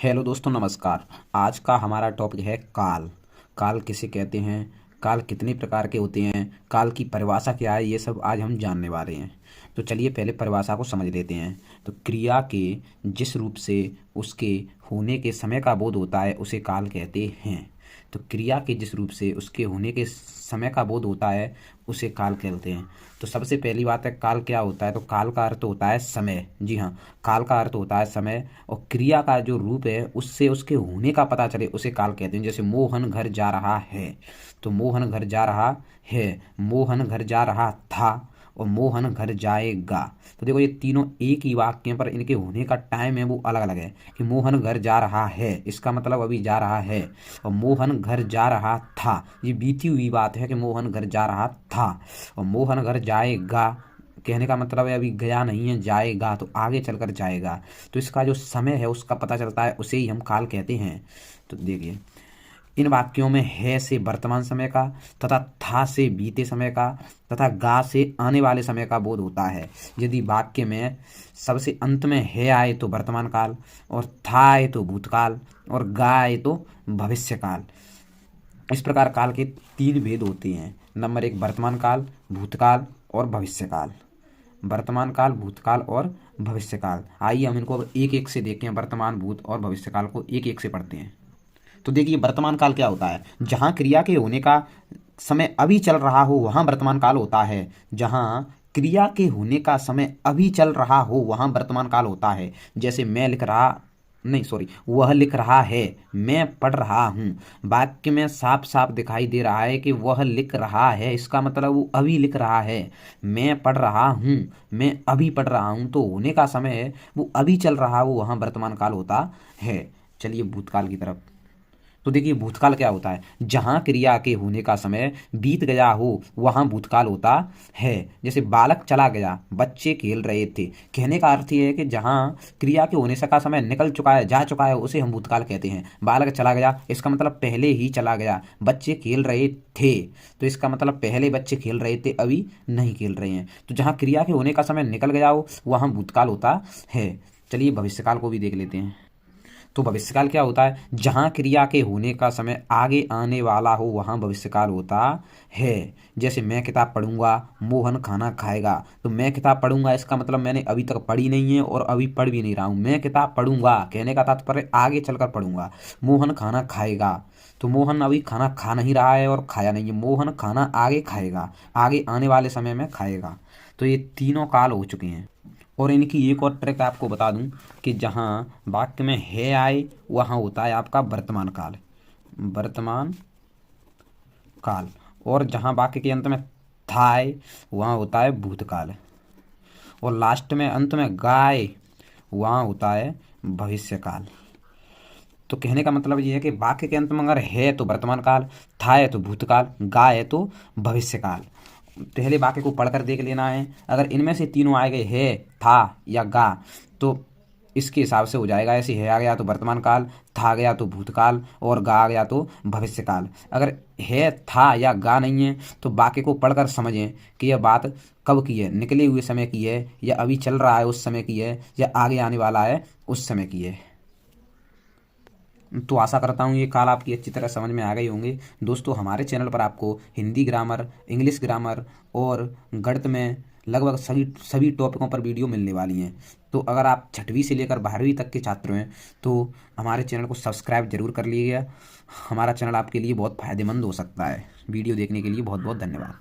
Hello दोस्तों, नमस्कार। आज का हमारा टॉपिक है काल। काल किसे कहते हैं, काल कितने प्रकार के होते हैं, काल की परिभाषा क्या है, ये सब आज हम जानने वाले हैं। तो चलिए पहले परिभाषा को समझ लेते हैं। तो क्रिया के जिस रूप से उसके होने के समय का बोध होता है उसे काल कहते हैं। तो क्रिया के जिस रूप से उसके होने के समय का बोध होता है उसे काल कहते हैं। तो सबसे पहली बात है, काल क्या होता है। तो काल का अर्थ होता है समय। जी हाँ, काल का अर्थ होता है समय। और क्रिया का जो रूप है उससे उसके होने का पता चले उसे काल कहते हैं। जैसे मोहन घर जा रहा है, तो मोहन घर जा रहा है, मोहन घर जा रहा था और मोहन घर जाएगा। तो देखो, ये तीनों एक ही वाक्य पर इनके होने का टाइम है वो अलग अलग है। कि मोहन घर जा रहा है, इसका मतलब अभी जा रहा है। और मोहन घर जा रहा था, ये बीती हुई बात है कि मोहन घर जा रहा था। और मोहन घर जाएगा कहने का मतलब है अभी गया नहीं है, जाएगा, तो आगे चलकर जाएगा। तो इसका जो समय है उसका पता चलता है, उसे ही हम काल कहते हैं। तो देखिए, इन वाक्यों में है से वर्तमान समय का तथा था से बीते समय का तथा गा से आने वाले समय का बोध होता है। यदि वाक्य में सबसे अंत में है आए तो वर्तमान काल, और था आए तो भूतकाल, और गा आए तो भविष्य काल। इस प्रकार काल के तीन भेद होते हैं। नंबर एक, वर्तमान काल, भूतकाल और भविष्य काल। वर्तमान काल, भूतकाल और भविष्य काल। आइए हम इनको एक एक से देखें। वर्तमान, भूत और भविष्य काल को एक एक से पढ़ते हैं। तो देखिए, वर्तमान काल क्या होता है। जहां क्रिया के होने का समय अभी चल रहा हो वहां वर्तमान काल होता है। जहां क्रिया के होने का समय अभी चल रहा हो वहां वर्तमान काल होता है। जैसे मैं लिख रहा, नहीं सॉरी, वह लिख रहा है, मैं पढ़ रहा हूँ। वाक्य में साफ साफ दिखाई दे रहा है कि वह लिख रहा है, इसका मतलब वो अभी लिख रहा है। मैं पढ़ रहा हूँ, मैं अभी पढ़ रहा हूँ, तो होने का समय है वो अभी चल रहा हो वहां वर्तमान काल होता है। चलिए भूतकाल की तरफ। तो देखिए, भूतकाल क्या होता है। जहां क्रिया के होने का समय बीत गया हो वहां भूतकाल होता है। जैसे बालक चला गया, बच्चे खेल रहे थे। कहने का अर्थ ये है कि जहां क्रिया के होने का समय निकल चुका है, जा चुका है, उसे हम भूतकाल कहते हैं। बालक चला गया, इसका मतलब पहले ही चला गया। बच्चे खेल रहे थे, तो इसका मतलब पहले बच्चे खेल रहे थे, अभी नहीं खेल रहे हैं। तो जहां क्रिया के होने का समय निकल गया हो वहां भूतकाल होता है। चलिए भविष्यकाल को भी देख लेते हैं। तो भविष्यकाल क्या होता है। जहां क्रिया के होने का समय आगे आने वाला हो वहां भविष्यकाल होता है। जैसे मैं किताब पढ़ूंगा, मोहन खाना खाएगा। तो मैं किताब पढ़ूंगा, इसका मतलब मैंने अभी तक पढ़ी नहीं है और अभी पढ़ भी नहीं रहा हूं। मैं किताब पढ़ूंगा कहने का तात्पर्य आगे चलकर पढ़ूंगा। मोहन खाना खाएगा, तो मोहन अभी खाना खा नहीं रहा है और खाया नहीं है। मोहन खाना आगे खाएगा, आगे आने वाले समय में खाएगा। तो ये तीनों काल हो चुके हैं। और इनकी एक और ट्रिक आपको बता दूं कि जहां वाक्य में है आए वहां होता है आपका वर्तमान काल, वर्तमान काल। और जहां वाक्य के अंत में था आए वहां होता है भूतकाल। और लास्ट में अंत में गाय वहां होता है भविष्य काल। तो कहने का मतलब ये है कि वाक्य के अंत में अगर है तो वर्तमान काल, था है तो भूतकाल, गा है तो भविष्य काल। पहले वाक्य को पढ़कर देख लेना है। अगर इनमें से तीनों आ गए, है, था या गा, तो इसके हिसाब से हो जाएगा। ऐसे है आ गया तो वर्तमान काल, था आ गया तो भूतकाल और गा आ गया तो भविष्य काल। अगर है, था या गा नहीं है तो वाक्य को पढ़कर समझें कि यह बात कब की है, निकले हुए समय की है, या अभी चल रहा है उस समय की है, या आगे आने वाला है उस समय की है। तो आशा करता हूँ ये काल आपकी अच्छी तरह समझ में आ गई होंगे। दोस्तों, हमारे चैनल पर आपको हिंदी ग्रामर, इंग्लिश ग्रामर और गणित में लगभग सभी सभी टॉपिकों पर वीडियो मिलने वाली हैं। तो अगर आप छठवीं से लेकर 12वीं तक के छात्र हैं तो हमारे चैनल को सब्सक्राइब जरूर कर लीजिएगा। हमारा चैनल आपके लिए बहुत फ़ायदेमंद हो सकता है। वीडियो देखने के लिए बहुत बहुत धन्यवाद।